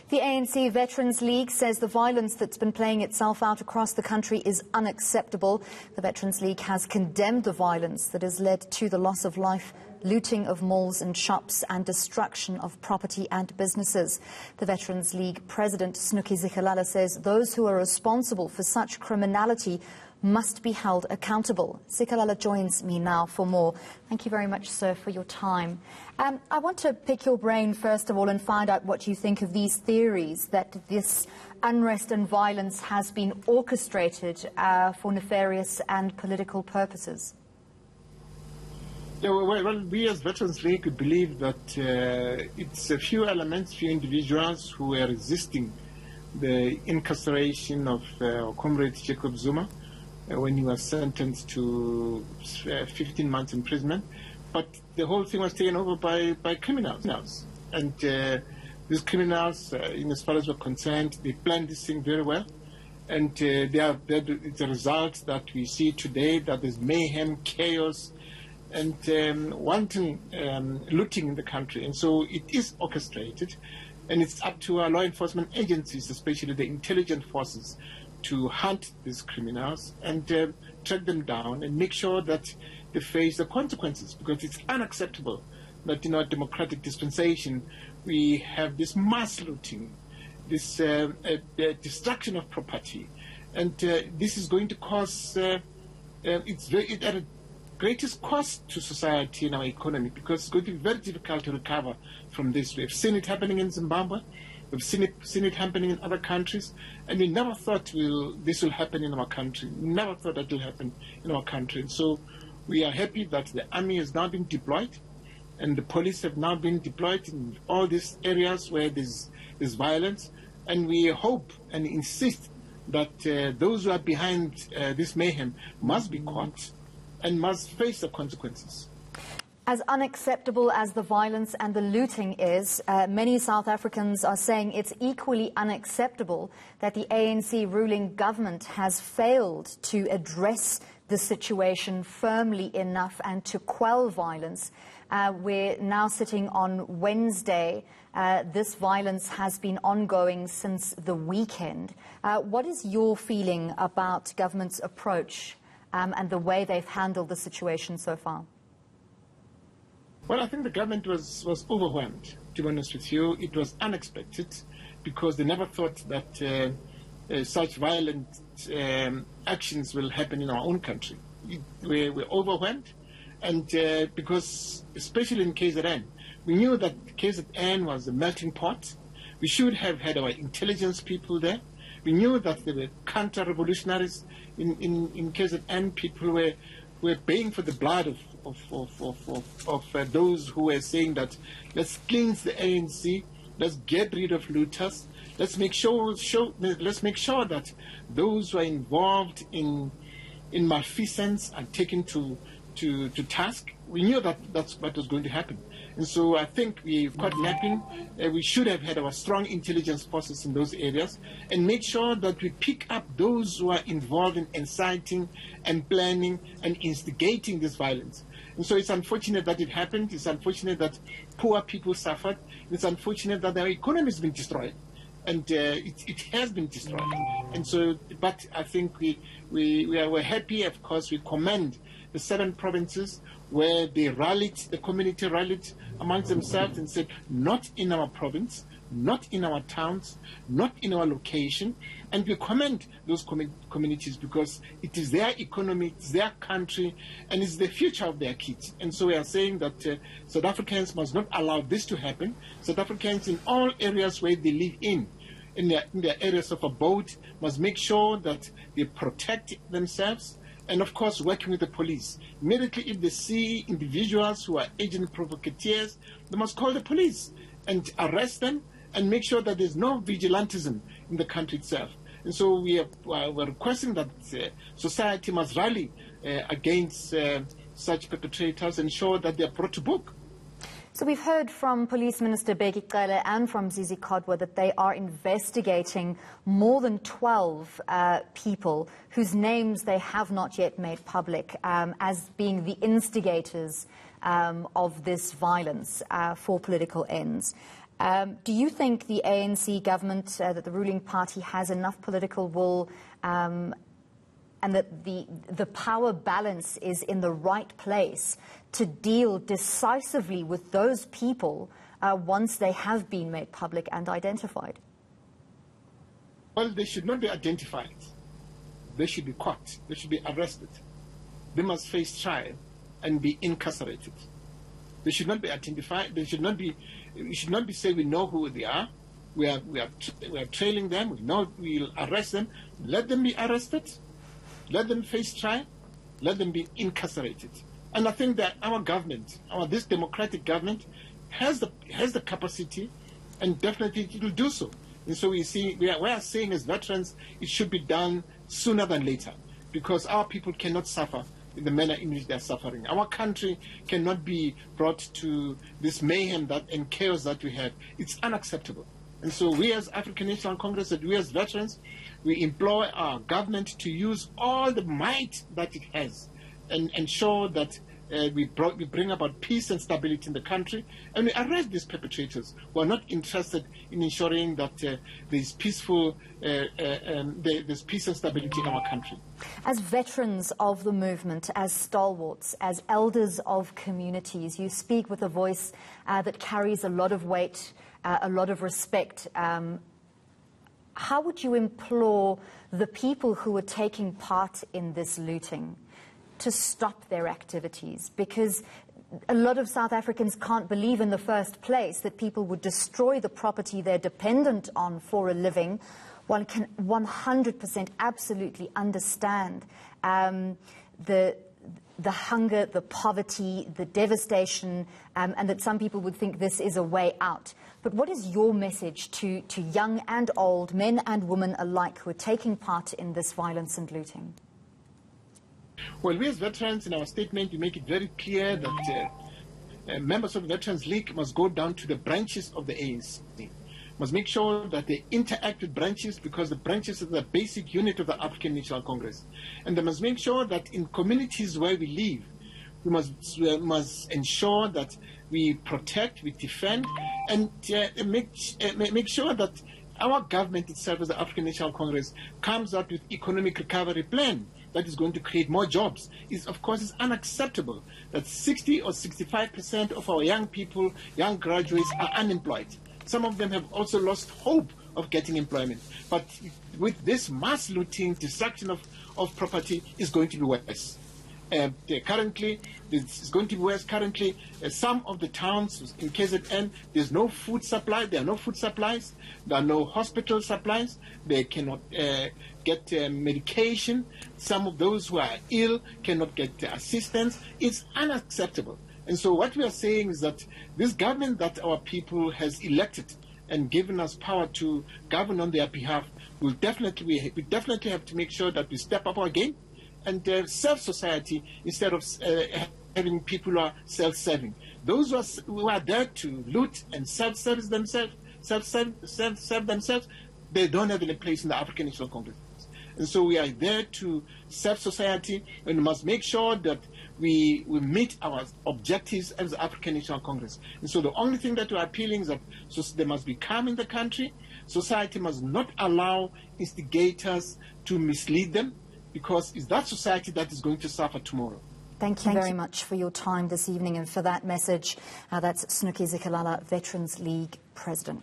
The ANC Veterans League says the violence that's been playing itself out across the country is unacceptable. The Veterans League has condemned the violence that has led to the loss of life, looting of malls and shops and destruction of property and businesses. The Veterans League President Snuki Zikalala says those who are responsible for such criminality must be held accountable. Zikalala joins me now for more. Thank you very much, sir, for your time. I want to pick your brain, first of all, and find out what you think of these theories that this unrest and violence has been orchestrated for nefarious and political purposes. Yeah, well, we as Veterans League believe that it's a few elements, few individuals who are resisting the incarceration of Comrade Jacob Zuma when he was sentenced to 15 months imprisonment. But the whole thing was taken over by criminals. And these criminals, as far as we're concerned, they planned this thing very well. And it's a result that we see today, that there's mayhem, chaos, and wanton looting in the country. And so it is orchestrated, and it's up to our law enforcement agencies, especially the intelligence forces, to hunt these criminals and track them down and make sure that they face the consequences, because it's unacceptable that in our democratic dispensation we have this mass looting, this destruction of property, and this is going to cause it's at a greatest cost to society and our economy, because it's going to be very difficult to recover from this. We've seen it happening in Zimbabwe. We've seen it happening in other countries, and we never thought this will happen in our country. We never thought that will happen in our country. And so we are happy that the army has now been deployed, and the police have now been deployed in all these areas where there's violence. And we hope and insist that those who are behind this mayhem must be caught and must face the consequences. As unacceptable as the violence and the looting is, many South Africans are saying it's equally unacceptable that the ANC ruling government has failed to address the situation firmly enough and to quell violence. We're now sitting on Wednesday. This violence has been ongoing since the weekend. What is your feeling about government's approach and the way they've handled the situation so far? Well, I think the government was overwhelmed, to be honest with you. It was unexpected, because they never thought that such violent actions will happen in our own country. We're overwhelmed, and because, especially in KZN, we knew that KZN was a melting pot. We should have had our intelligence people there. We knew that there were counter-revolutionaries in KZN. People were paying for the blood of those who were saying that let's cleanse the ANC, let's get rid of looters, let's make sure that those who are involved in malfeasance are taken to task. We knew that that's what was going to happen. And so I think we caught napping. We should have had our strong intelligence forces in those areas and make sure that we pick up those who are involved in inciting and planning and instigating this violence. And so it's unfortunate that it happened. It's unfortunate that poor people suffered. It's unfortunate that our economy has been destroyed. And it has been destroyed. And so, but I think we're happy. Of course, we commend the 7 provinces where they rallied, the community rallied amongst themselves and said, not in our province, not in our towns, not in our location. And we commend those communities, because it is their economy, it's their country, and it's the future of their kids. And so we are saying that South Africans must not allow this to happen. South Africans in all areas where they live in their areas of abode, must make sure that they protect themselves, and of course working with the police. Immediately if they see individuals who are agent provocateurs, they must call the police and arrest them and make sure that there's no vigilantism in the country itself. And so we're requesting that society must rally against such perpetrators and ensure that they're brought to book. So we've heard from Police Minister Bheki Cele and from Zizi Kodwa that they are investigating more than 12 people whose names they have not yet made public as being the instigators of this violence for political ends. Do you think the ANC government, that the ruling party has enough political will and that the power balance is in the right place to deal decisively with those people once they have been made public and identified? Well, they should not be identified. They should be caught. They should be arrested. They must face trial and be incarcerated. They should not be identified. They should not be. We should not be saying we know who they are. We are trailing them. We know we'll arrest them. Let them be arrested. Let them face trial. Let them be incarcerated. And I think that our government, this democratic government, has the capacity, and definitely it will do so. And so we are saying as veterans, it should be done sooner than later, because our people cannot suffer in the manner in which they are suffering. Our country cannot be brought to this mayhem and chaos that we have. It's unacceptable. And so we as African National Congress, and we as veterans, we implore our government to use all the might that it has and ensure that we bring about peace and stability in the country, and we arrest these perpetrators who are not interested in ensuring that there's peace and stability in our country. As veterans of the movement, as stalwarts, as elders of communities, you speak with a voice that carries a lot of weight, a lot of respect. How would you implore the people who are taking part in this looting to stop their activities? Because a lot of South Africans can't believe in the first place that people would destroy the property they're dependent on for a living. One can 100% absolutely understand the hunger, the poverty, the devastation, and that some people would think this is a way out. But what is your message to young and old, men and women alike, who are taking part in this violence and looting? Well, we as veterans, in our statement, we make it very clear that members of the Veterans League must go down to the branches of the ANC, must make sure that they interact with branches, because the branches are the basic unit of the African National Congress. And they must make sure that in communities where we live, we must ensure that we protect, we defend, and make sure that our government itself, as the African National Congress, comes out with economic recovery plan that is going to create more jobs. Of course, it's unacceptable that 60 or 65% of our young people, young graduates, are unemployed. Some of them have also lost hope of getting employment. But with this mass looting, destruction of property, is going to be worse. Currently, it's going to be worse. Currently, some of the towns in KZN, there's no food supply. There are no food supplies. There are no hospital supplies. They cannot get medication. Some of those who are ill cannot get assistance. It's unacceptable. And so what we are saying is that this government that our people has elected and given us power to govern on their behalf, we definitely have to make sure that we step up our game and serve society instead of having people who are self-serving. Those who are there to loot and self-serve themselves, they don't have any place in the African National Congress. And so we are there to serve society, and we must make sure that we meet our objectives as the African National Congress. And so the only thing that we are appealing is that there must be calm in the country. Society must not allow instigators to mislead them, because it's that society that is going to suffer tomorrow. Thank you very much for your time this evening and for that message. That's Snuki Zikalala, Veterans League President.